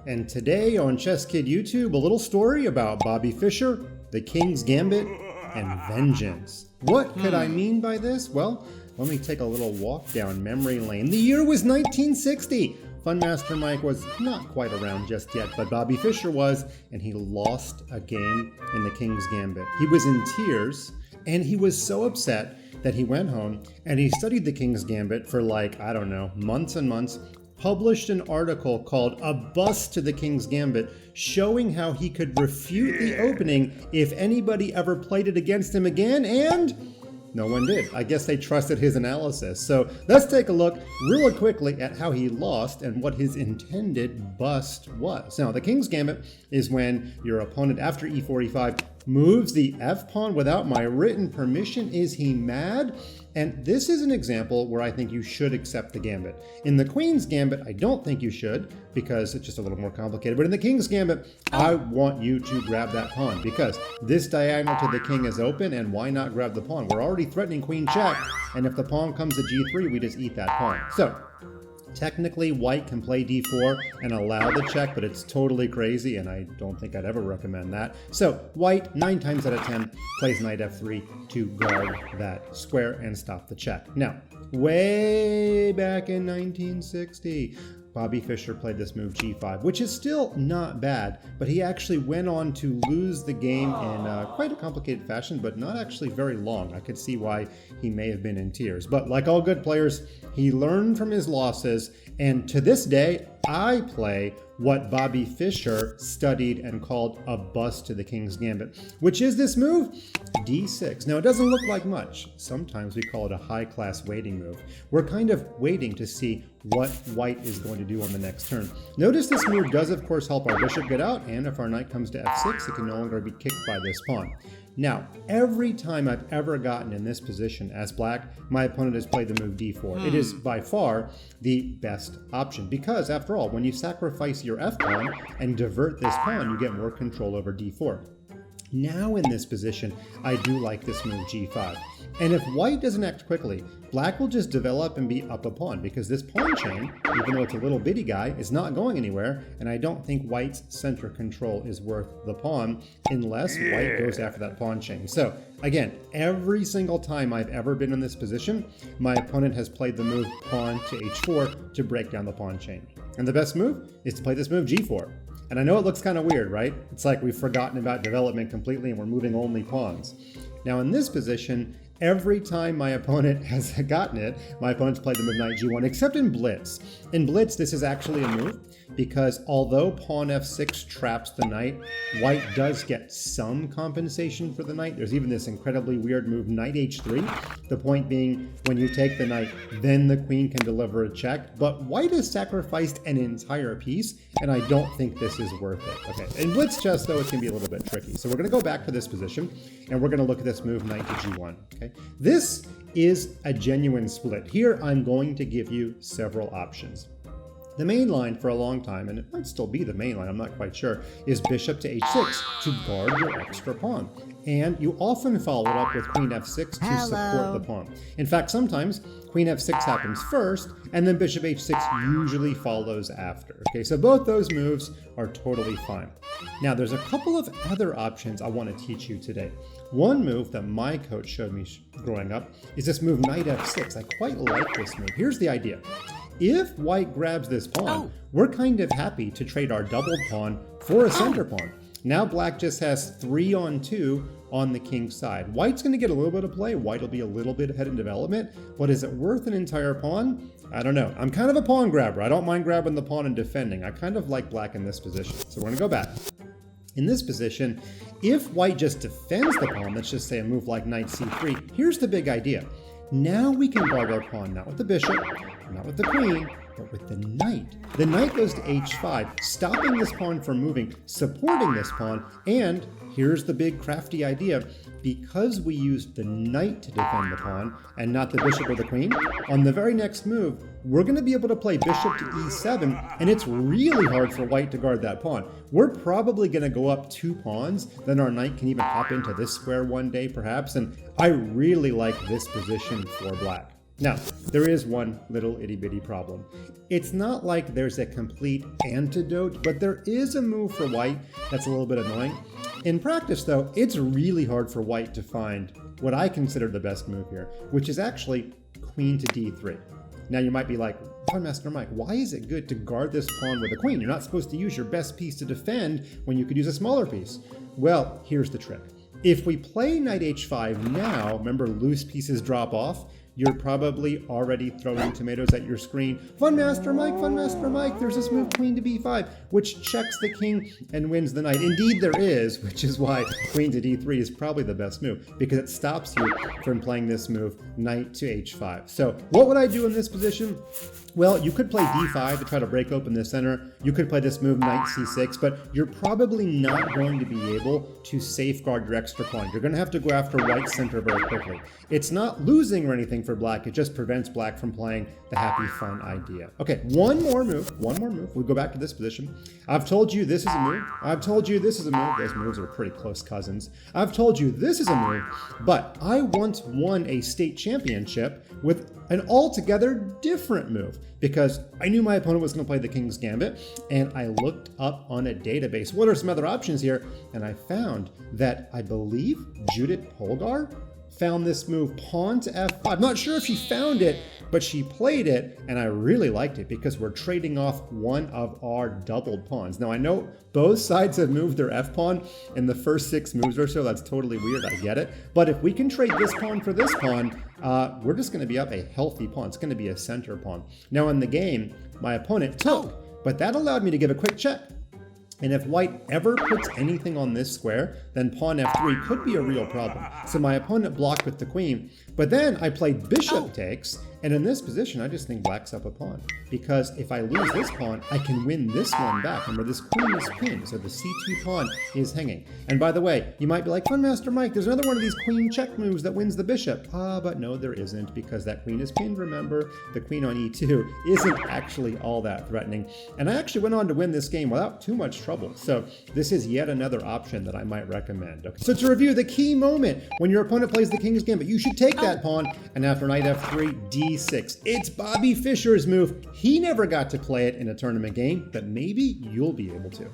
And today on ChessKid YouTube, a little story about Bobby Fischer, the King's Gambit, and vengeance. What could I mean by this? Well, let me take a little walk down memory lane. The year was 1960. Funmaster Mike was not quite around just yet, but Bobby Fischer was, and he lost a game in the King's Gambit. He was in tears, and he was so upset that he went home and he studied the King's Gambit for months and months, published an article called A Bust to the King's Gambit, showing how he could refute the opening if anybody ever played it against him again, and no one did. I guess they trusted his analysis. So let's take a look really quickly at how he lost and what his intended bust was. Now, the King's Gambit is when your opponent, after e4, e5, moves the f-pawn without my written permission. Is he mad? And this is an example where I think you should accept the gambit. In the Queen's Gambit, I don't think you should, because it's just a little more complicated. But in the King's Gambit, I want you to grab that pawn, because this diagonal to the king is open, and why not grab the pawn? We're already threatening queen check, and if the pawn comes to g3, we just eat that pawn. So technically, white can play d4 and allow the check, but it's totally crazy, and I don't think I'd ever recommend that. So white, 9 times out of 10, plays knight f3 to guard that square and stop the check. Now, way back in 1960, Bobby Fischer played this move g5, which is still not bad, but he actually went on to lose the game in quite a complicated fashion, but not actually very long. I could see why he may have been in tears. But like all good players, he learned from his losses, and to this day, I play what Bobby Fischer studied and called a bust to the King's Gambit, which is this move, d6. Now, it doesn't look like much. Sometimes we call it a high-class waiting move. We're kind of waiting to see what white is going to do on the next turn. Notice this move does, of course, help our bishop get out, and if our knight comes to f6, it can no longer be kicked by this pawn. Now, every time I've ever gotten in this position as black, my opponent has played the move d4. It is by far the best option because, after all, when you sacrifice your f-pawn and divert this pawn, you get more control over d4. Now in this position, I do like this move g5. And if white doesn't act quickly, black will just develop and be up a pawn because this pawn chain, even though it's a little bitty guy, is not going anywhere, and I don't think white's center control is worth the pawn unless white goes after that pawn chain. So again, every single time I've ever been in this position, my opponent has played the move pawn to h4 to break down the pawn chain. And the best move is to play this move g4. And I know it looks kind of weird, right? It's like we've forgotten about development completely and we're moving only pawns. Now in this position, every time my opponent has gotten it, my opponent's played the move knight g1, except in blitz. In blitz, this is actually a move because although pawn f6 traps the knight, white does get some compensation for the knight. There's even this incredibly weird move, knight h3. The point being, when you take the knight, then the queen can deliver a check. But white has sacrificed an entire piece, and I don't think this is worth it. Okay, in blitz chess, though, it can be a little bit tricky. So we're going to go back to this position, and we're going to look at this move, knight to g1. Okay, this is a genuine split. Here, I'm going to give you several options. The main line for a long time, and it might still be the main line, I'm not quite sure, is bishop to h6 to guard your extra pawn. And you often follow it up with queen f6 to support the pawn. In fact, sometimes queen f6 happens first, and then bishop h6 usually follows after. Okay, so both those moves are totally fine. Now, there's a couple of other options I want to teach you today. One move that my coach showed me growing up is this move knight f6. I quite like this move. Here's the idea. If white grabs this pawn, we're kind of happy to trade our doubled pawn for a center pawn. Now black just has 3 on 2 on the king's side. White's going to get a little bit of play. White will be a little bit ahead in development, but is it worth an entire pawn? I don't know. I'm kind of a pawn grabber. I don't mind grabbing the pawn and defending. I kind of like black in this position. So we're going to go back. In this position, if white just defends the pawn, let's just say a move like knight c3, here's the big idea. Now we can guard our pawn, not with the bishop, not with the queen, but with the knight. The knight goes to h5, stopping this pawn from moving, supporting this pawn, and here's the big crafty idea. Because we used the knight to defend the pawn and not the bishop or the queen, on the very next move, we're going to be able to play bishop to e7, and it's really hard for white to guard that pawn. We're probably going to go up 2 pawns, then our knight can even hop into this square one day perhaps, and I really like this position for black. Now, there is one little itty bitty problem. It's not like there's a complete antidote, but there is a move for white that's a little bit annoying. In practice though, it's really hard for white to find what I consider the best move here, which is actually queen to d3. Now you might be like, Grandmaster Mike, why is it good to guard this pawn with a queen? You're not supposed to use your best piece to defend when you could use a smaller piece. Well, here's the trick. If we play knight h5 now, remember loose pieces drop off, you're probably already throwing tomatoes at your screen. Fun Master Mike, there's this move queen to b5, which checks the king and wins the knight. Indeed there is, which is why queen to d3 is probably the best move, because it stops you from playing this move knight to h5. So what would I do in this position? Well, you could play d5 to try to break open the center. You could play this move knight c6, but you're probably not going to be able to safeguard your extra pawn. You're going to have to go after white's center very quickly. It's not losing or anything for black. It just prevents black from playing the happy, fun idea. Okay, one more move. We go back to this position. I've told you this is a move. I've told you this is a move. Those moves are pretty close cousins. I've told you this is a move, but I once won a state championship with an altogether different move because I knew my opponent was going to play the King's Gambit, and I looked up on a database, what are some other options here? And I found that I believe Judith Polgar found this move pawn to f5. I'm not sure if she found it, but she played it, and I really liked it because we're trading off one of our doubled pawns. Now I know both sides have moved their f-pawn in the first 6 moves or so. That's totally weird, I get it. But if we can trade this pawn for this pawn, we're just gonna be up a healthy pawn. It's gonna be a center pawn. Now in the game, my opponent took, but that allowed me to give a quick check. And if white ever puts anything on this square, then pawn f3 could be a real problem. So my opponent blocked with the queen, but then I played bishop takes, and in this position, I just think black's up a pawn. Because if I lose this pawn, I can win this one back. Remember, this queen is pinned, so the c2 pawn is hanging. And by the way, you might be like, Fun Master Mike, there's another one of these queen check moves that wins the bishop. But no, there isn't, because that queen is pinned, remember? The queen on e2 isn't actually all that threatening. And I actually went on to win this game without too much trouble. So this is yet another option that I might recommend. Okay. So to review, the key moment when your opponent plays the King's Gambit, you should take that pawn, and after knight f3, d6. It's Bobby Fischer's move. He never got to play it in a tournament game, but maybe you'll be able to.